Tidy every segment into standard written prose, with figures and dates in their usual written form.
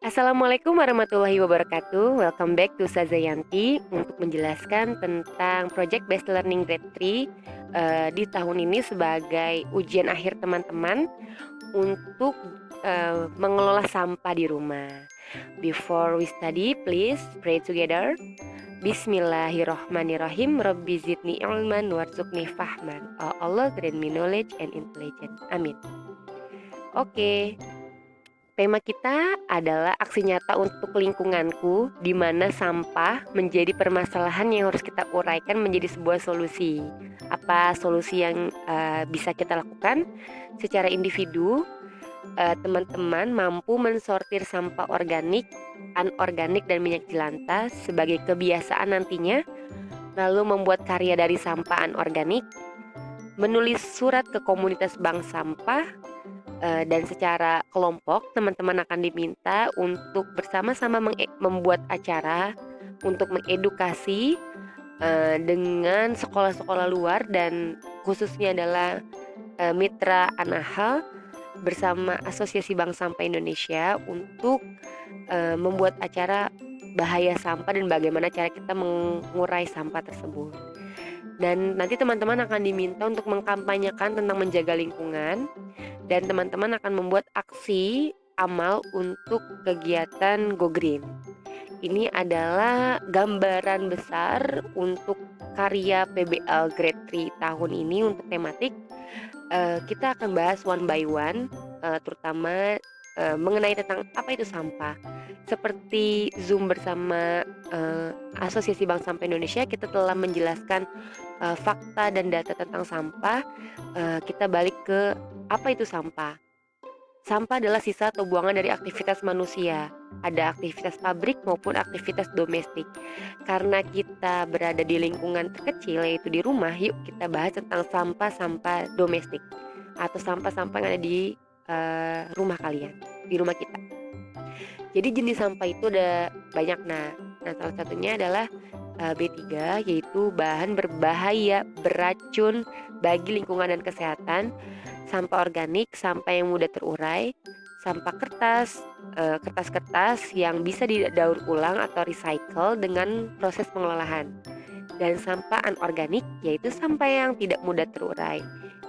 Assalamualaikum warahmatullahi wabarakatuh. Welcome back to Sazayanti untuk menjelaskan tentang Project Based Learning Grade 3 di tahun ini sebagai ujian akhir teman-teman untuk mengelola sampah di rumah. Before we study, please pray together. Bismillahirrahmanirrahim. Rabbi zidni ilman warzuqni fahman. Oh Allah, grant me knowledge and intelligence. Amin. Oke. Tema kita adalah aksi nyata untuk lingkunganku, di mana sampah menjadi permasalahan yang harus kita uraikan menjadi sebuah solusi. Apa solusi yang bisa kita lakukan? Secara individu, teman-teman mampu mensortir sampah organik, anorganik, dan minyak jelantah sebagai kebiasaan nantinya, lalu membuat karya dari sampah anorganik, menulis surat ke komunitas bank sampah, dan secara kelompok teman-teman akan diminta untuk bersama-sama membuat acara untuk mengedukasi dengan sekolah-sekolah luar dan khususnya adalah Mitra Anahal bersama Asosiasi Bank Sampah Indonesia untuk membuat acara bahaya sampah dan bagaimana cara kita mengurai sampah tersebut. Dan nanti teman-teman akan diminta untuk mengkampanyekan tentang menjaga lingkungan, dan teman-teman akan membuat aksi amal untuk kegiatan Go Green. Ini adalah gambaran besar untuk karya PBL Grade 3 tahun ini untuk tematik. Kita akan bahas one by one, terutama mengenai tentang apa itu sampah. Seperti Zoom bersama Asosiasi Bank Sampah Indonesia, kita telah menjelaskan fakta dan data tentang sampah. Kita balik ke apa itu sampah. Sampah adalah sisa atau buangan dari aktivitas manusia. Ada aktivitas pabrik maupun aktivitas domestik. Karena kita berada di lingkungan terkecil, yaitu di rumah, yuk kita bahas tentang sampah-sampah domestik atau sampah-sampah yang ada di rumah kalian, di rumah kita. Jadi jenis sampah itu ada banyak. Nah salah satunya adalah B3, yaitu bahan berbahaya, beracun bagi lingkungan dan kesehatan. Sampah organik, sampah yang mudah terurai. Sampah kertas, kertas-kertas yang bisa didaur ulang atau recycle dengan proses pengolahan. Dan sampah anorganik, yaitu sampah yang tidak mudah terurai.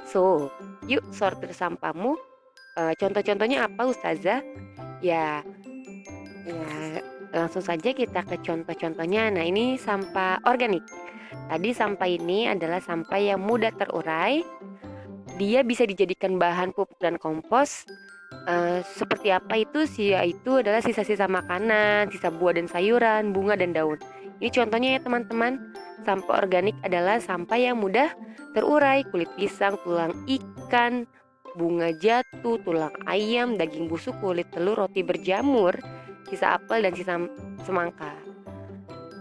So, yuk sortir sampahmu. Contoh-contohnya apa, Ustazah? Ya, langsung saja kita ke contoh-contohnya. Nah, ini sampah organik. Tadi sampah ini adalah sampah yang mudah terurai. Dia bisa dijadikan bahan pupuk dan kompos. Seperti apa itu? Yaitu adalah sisa-sisa makanan, sisa buah dan sayuran, bunga dan daun. Ini contohnya ya teman-teman. Sampah organik adalah sampah yang mudah terurai. Kulit pisang, tulang ikan, bunga jatuh, tulang ayam, daging busuk, kulit telur, roti berjamur, sisa apel dan sisa semangka.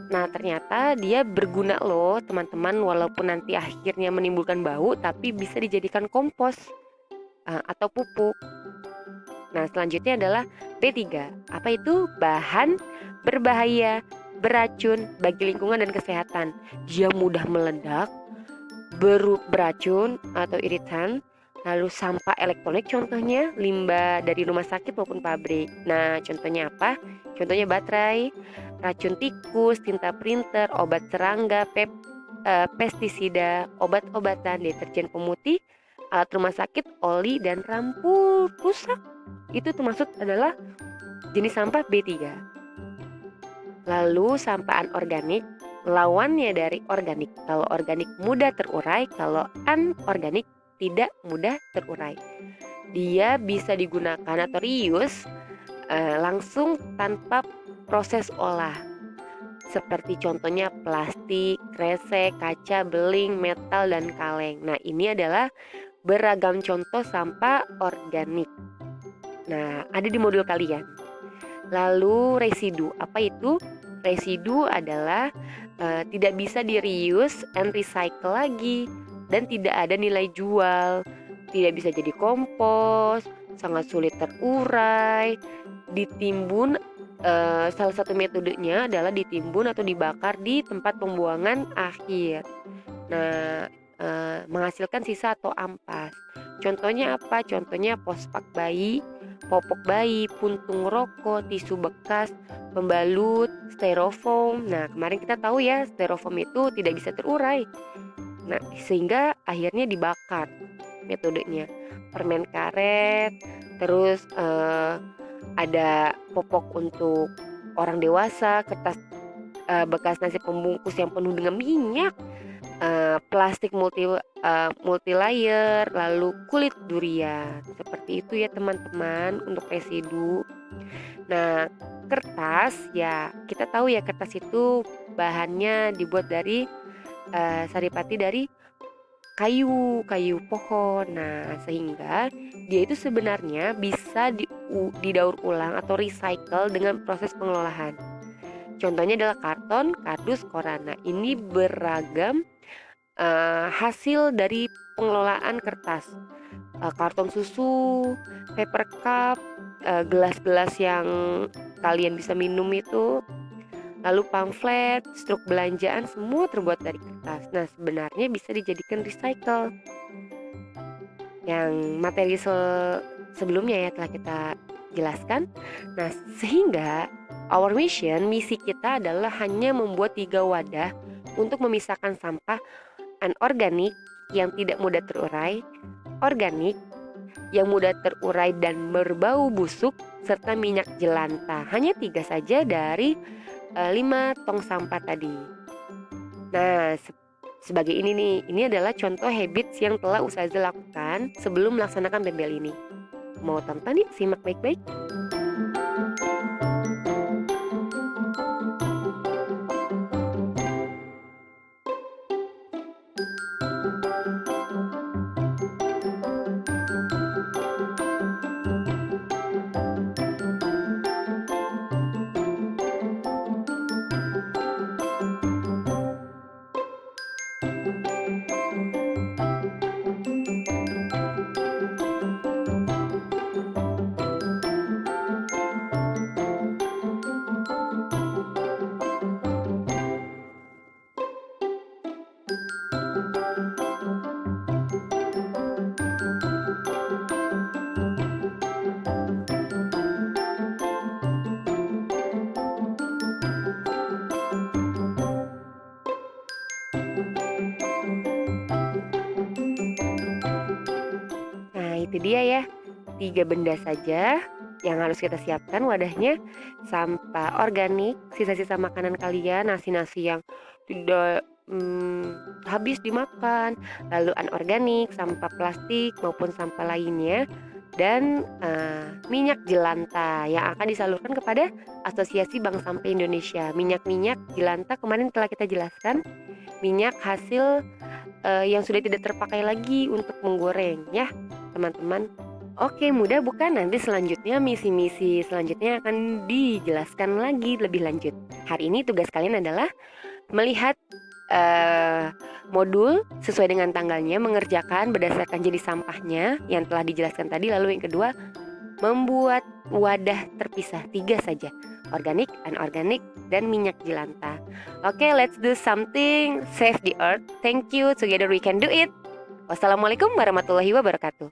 Nah ternyata dia berguna loh teman-teman, walaupun nanti akhirnya menimbulkan bau, tapi bisa dijadikan kompos atau pupuk. Nah selanjutnya adalah B3. Apa itu? Bahan berbahaya, beracun bagi lingkungan dan kesehatan. Dia mudah meledak, beracun atau iritan. Lalu sampah elektronik, contohnya limbah dari rumah sakit maupun pabrik. Nah contohnya apa? Contohnya baterai, racun tikus, tinta printer, obat serangga, pestisida, obat-obatan, deterjen pemutih, alat rumah sakit, oli, dan lampu rusak. Itu termasuk adalah jenis sampah B3. Lalu sampah anorganik, lawannya dari organik. Kalau organik mudah terurai, kalau anorganik tidak mudah terurai. Dia bisa digunakan atau reuse langsung tanpa proses olah. Seperti contohnya plastik, kresek, kaca, beling, metal, dan kaleng. Nah ini adalah beragam contoh sampah organik. Nah ada di modul kalian. Lalu residu, apa itu? Residu adalah tidak bisa di reuse and recycle lagi, dan tidak ada nilai jual, tidak bisa jadi kompos, sangat sulit terurai, ditimbun. Salah satu metodenya adalah ditimbun atau dibakar di tempat pembuangan akhir. Nah, menghasilkan sisa atau ampas. Contohnya apa? Contohnya pospak bayi, popok bayi, puntung rokok, tisu bekas, pembalut, styrofoam. Nah, kemarin kita tahu ya, styrofoam itu tidak bisa terurai. Nah, sehingga akhirnya dibakar metodenya. Permen karet, terus ada popok untuk orang dewasa, kertas bekas nasi pembungkus yang penuh dengan minyak, plastik multi layer, lalu kulit durian. Seperti itu ya teman-teman untuk residu. Nah, kertas ya kita tahu ya, kertas itu bahannya dibuat dari saripati dari kayu pohon. Nah, sehingga dia itu sebenarnya bisa didaur ulang atau recycle dengan proses pengolahan. Contohnya adalah karton, kardus, koran. Nah, ini beragam hasil dari pengelolaan kertas. Karton susu, paper cup, gelas-gelas yang kalian bisa minum itu, lalu pamflet, struk belanjaan, semua terbuat dari kertas. Nah, sebenarnya bisa dijadikan recycle. Yang materi sebelumnya ya telah kita jelaskan. Nah, sehingga our mission, misi kita adalah hanya membuat 3 wadah untuk memisahkan sampah anorganik yang tidak mudah terurai, organik yang mudah terurai dan berbau busuk, serta minyak jelantah. Hanya 3 saja dari 5 tong sampah tadi. Nah, sebagai ini adalah contoh habits yang telah Ustazah lakukan sebelum melaksanakan BEMBEL ini. Mau tonton yuk, simak baik-baik. Nah, itu dia ya, 3 benda saja yang harus kita siapkan wadahnya. Sampah organik, sisa-sisa makanan kalian, nasi-nasi yang tidak habis dimakan, lalu anorganik, sampah plastik maupun sampah lainnya, dan minyak jelantah yang akan disalurkan kepada Asosiasi Bank Sampah Indonesia. Minyak jelantah kemarin telah kita jelaskan, minyak hasil yang sudah tidak terpakai lagi untuk menggoreng ya teman-teman. Oke, mudah bukan? Nanti selanjutnya misi-misi selanjutnya akan dijelaskan lagi lebih lanjut. Hari ini tugas kalian adalah melihat modul sesuai dengan tanggalnya, mengerjakan berdasarkan jenis sampahnya yang telah dijelaskan tadi. Lalu yang kedua, membuat wadah terpisah 3 saja, organik, anorganik, dan minyak jelantah. Oke, let's do something, save the earth. Thank you, together we can do it. Wassalamualaikum warahmatullahi wabarakatuh.